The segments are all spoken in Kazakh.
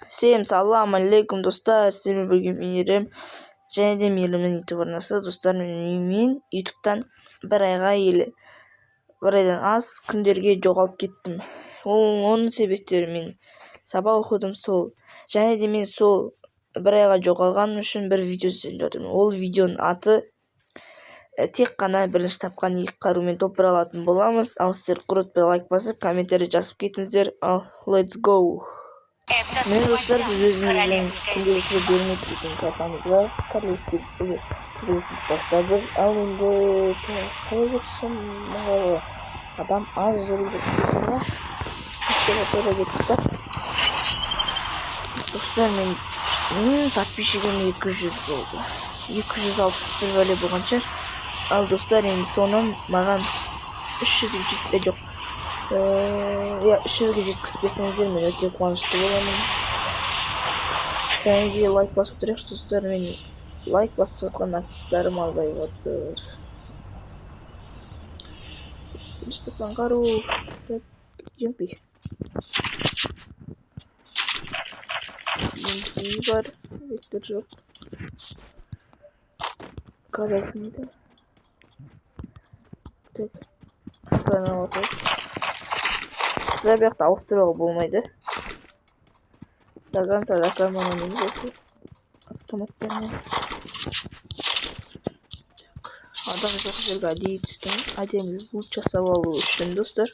Всем салам алейкум достар, сіздермен бірге мейірім және де мейірімнің ютуб арнасы. Достар, мен ютубтан бір айдан аз күндерге жоғалып кеттім. Оның себептері мен сабақ оқыдым сол, және де мен сол бір айға жоғалғаным үшін бір видео түсіріп жатырмын. Ол видеоның аты тек қана бірінші тапқан 2 қарумен топ бұра алатын боламыз. Ал сіздер құрметпен лайк басып, комментарий жазып кетіңіздер. Ал let's go. Мен достар, біз өзіміздің күнделікті бермек дейтін картамызға королевский бастадық. Ал енді қалай жүрсем адам аз жүрді. Достар, менің подписчигім 200 болды. 261 бәле болған шығар. Ал достар, енді соның маған 300-ге жетті жоқ. 300-ге жеткізбесеңіздер мен өте қуанышты боламын. Және де лайк басып отырайықшы достар, мен лайк басып жатқан активтарым азайып отыр. Степан қару жемпи бар, вектор жоқ. Корректный. Так, қана отыр. Бұяқта ауыстыруға болмайды. Даган садака мананын болсын. Автоматтармен. Адам жоқ жерге әдейі түстім. Әдемі лут жасап алу үшін достар.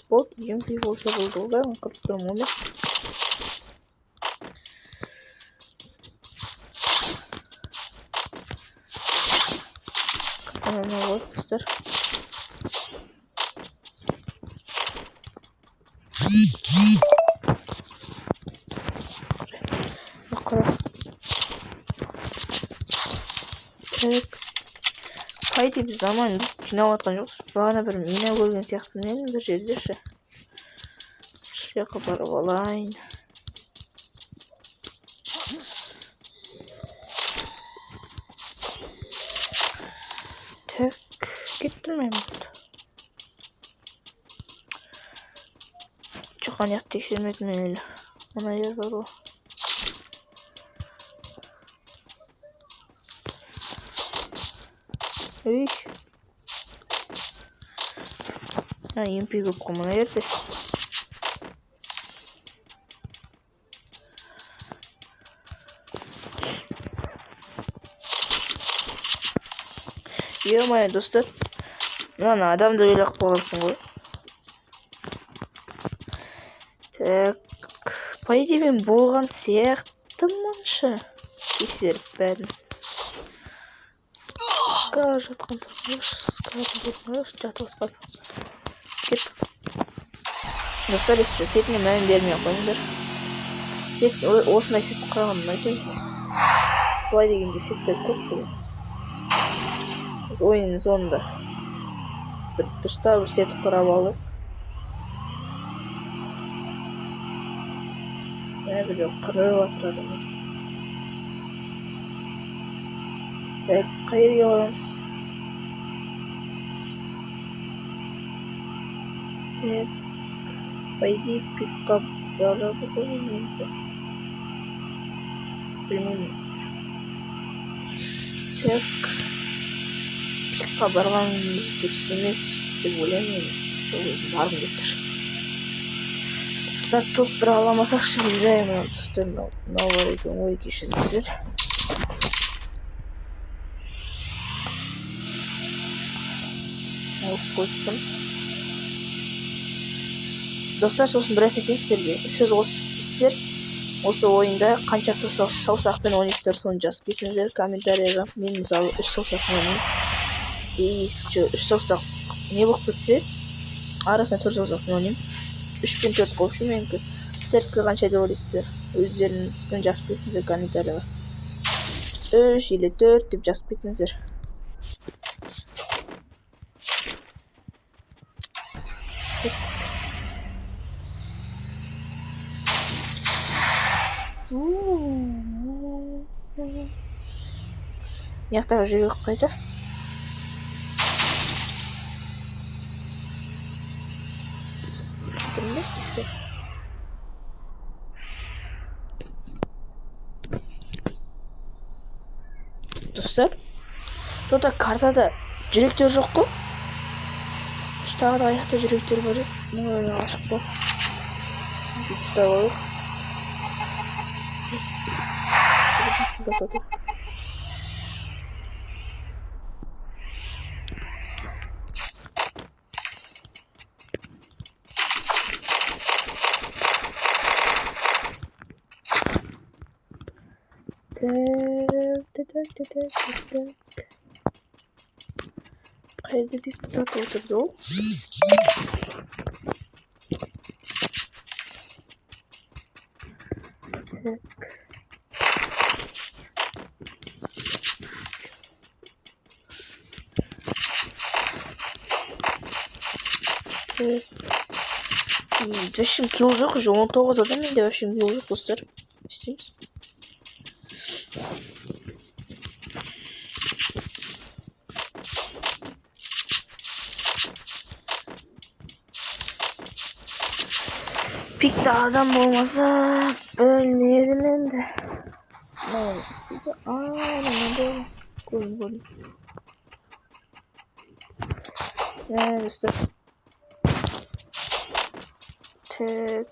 Бот жемпи болса болды ғой, қырып тұрмын ғой. Ana var dostlar. Bakalım. Evet. Haydi biz zaman жинап атқан жоқпыз. Бағана бір мина көрген сияқтымын бір жерде ше. Жаққа барып алайын. Так, кетірмеймін. Жоқ, аяқ тексермедім мен әлі. Мына жер бар ғой. Үй. Емпи көп қой мына жерде. Ё-моё, достар. Мына адамды ойлап қалғансың ғой. Так, по идее мен болған сияқтымыншы. Тексеріп бәрін. Скар жатқан тұрмыз. Жатып отқан. Кет. Достар, еші сетіне мән бермей қойыңдар. Осындай сет құрағанын айтайын. Бұлай дегенде сеттер көп болды. Біз ойынның соңында бір дұрыста бір сет құрап алдық. Бір қырып атырады. Так, қай жерге барамыз? Так, пойди пикап барады ғой енді. Білмеймін. Так, пикапқа барғанымыз дұрыс емес деп ойлаймын. Өзім барғым келіп тұр. Старт топ бір аламасақшы білдеймін. Достар, мынау бар екен ғой, кешіріңіздер. Алып қойттым. Достар, сосын бір әсетен сіздерге. Сіз осы ойында қанша саусақпен ойнайсыздар соны жазып кетіңіздер комментарияға. Мен мысалы 3 саусақпен ойнаймын. 3 саусақ не болып кетсе, арасына 4 саусақпен ойнаймын. 3 пен 4 қойшы менікі. Сіздердікі қанша деп ойлайсыздар? Өздеріңіздің жазып кетіңіздер комментарияға. 3 или 4 деп жазып кетіңіздер. Яқтағы жүрек қайда? Кетірмес достар. Dostlar, şurada kartada direktör yok mu? İşte orada ayakta direktör var. Ne öyle aşık bu? Bir de var. Kaydı bir tutak oturdu o. Дәшім кило жоқ, уже 19 адам менде вообще кило жоқ достар. İsteyiniz. Pek de adam olmasa bölmeyelim ben de. Ne? Koyun. Yani dostlar. Tek.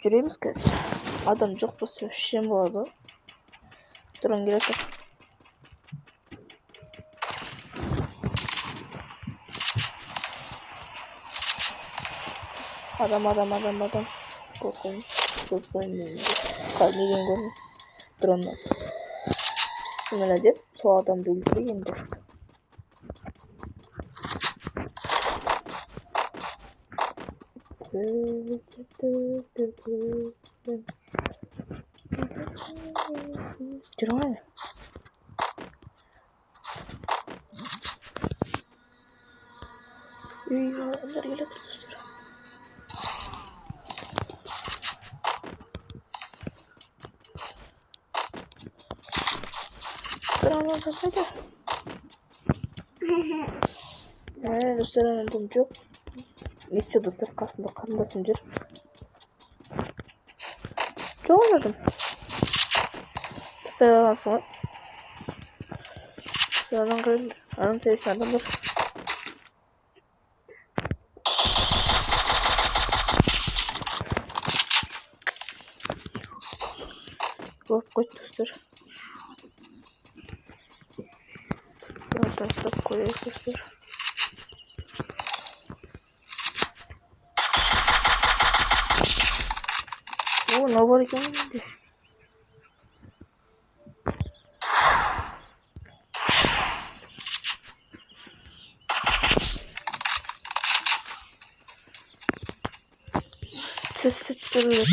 Жүреміз қазір. Адам жоқ болса шем болады. Тұрын келеді. Adam. Korkun. Kalbiden görmüyor. Drone'dan. Bismillah deyip sol adamı öldürüyor енді. Жүре ма? Onlar gelеді dostlar. Duramadım hadi. Dostlar anladım çok. Неше достар қасымда қарындасым жүр. Жоғалдым. Тіпті аласың ғой. Саған қойым. Анын sevişen адамдар. Болып қойды достар. Тастап қояйық достар. Ne var ki şimdi? Ses duruyor.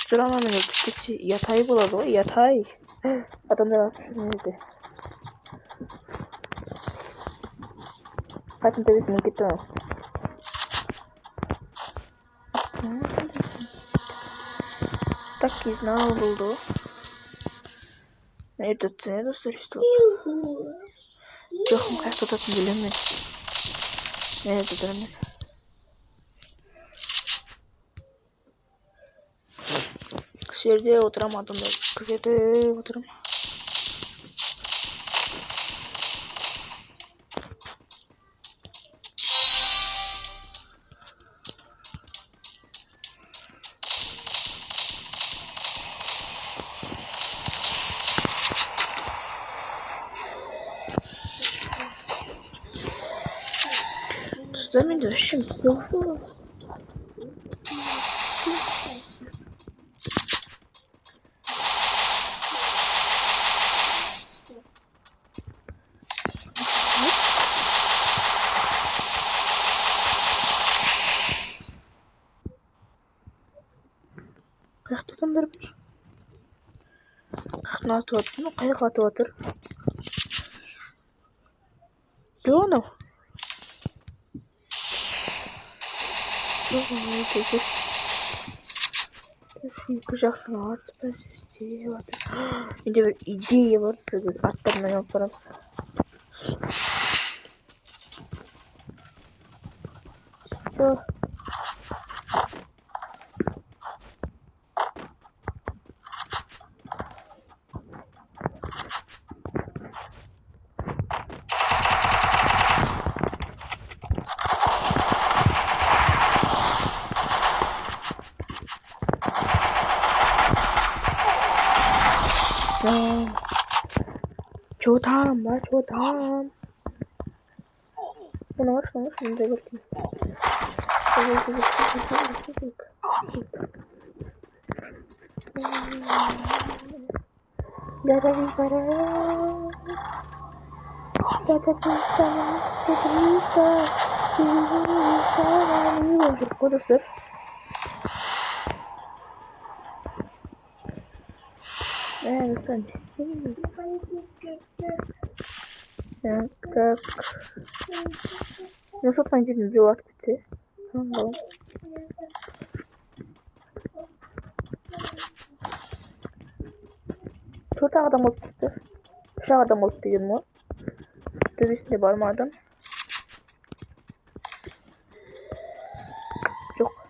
Sıramam elektrikçi yatay buladı o yatay. Adamlar asmış neydi? Kaçın tepesine gitti o. Так и знал было. Это цена существует. Чохом как тут отделены. Это драма. Сергей утром адамдар. Где-то утром. Zamin вообще плохо. Қаяқта адамдар бар? Қаяқтан атып жатыр ма? Қаяқ атып жатыр? Жоқ анау. Екі жақтың артымен істеп жатыр. Менде бір идея бар, сізді аттармен алып барамыз. 좋다. Bunu da bakayım. Bu da sır. Sen так. Nasıl pencerenin bir vakti bitti. Tamam. Şurada adam oldu. Şu adam oldu diyor mu? Dövüşünde var mı adam? Yok.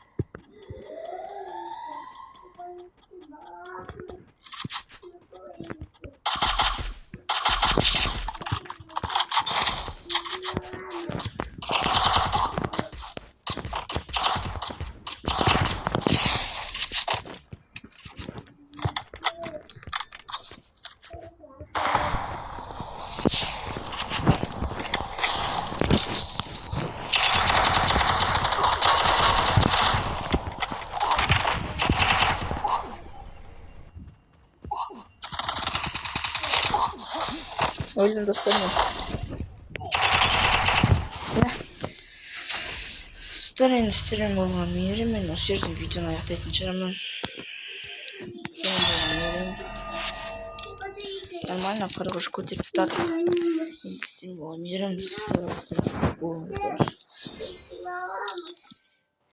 Öldüm dostlarım. Старый стрим был в мире, но сердцем видео на это нормально. Нормально, хорошо, котик старт. Стрим был в мире,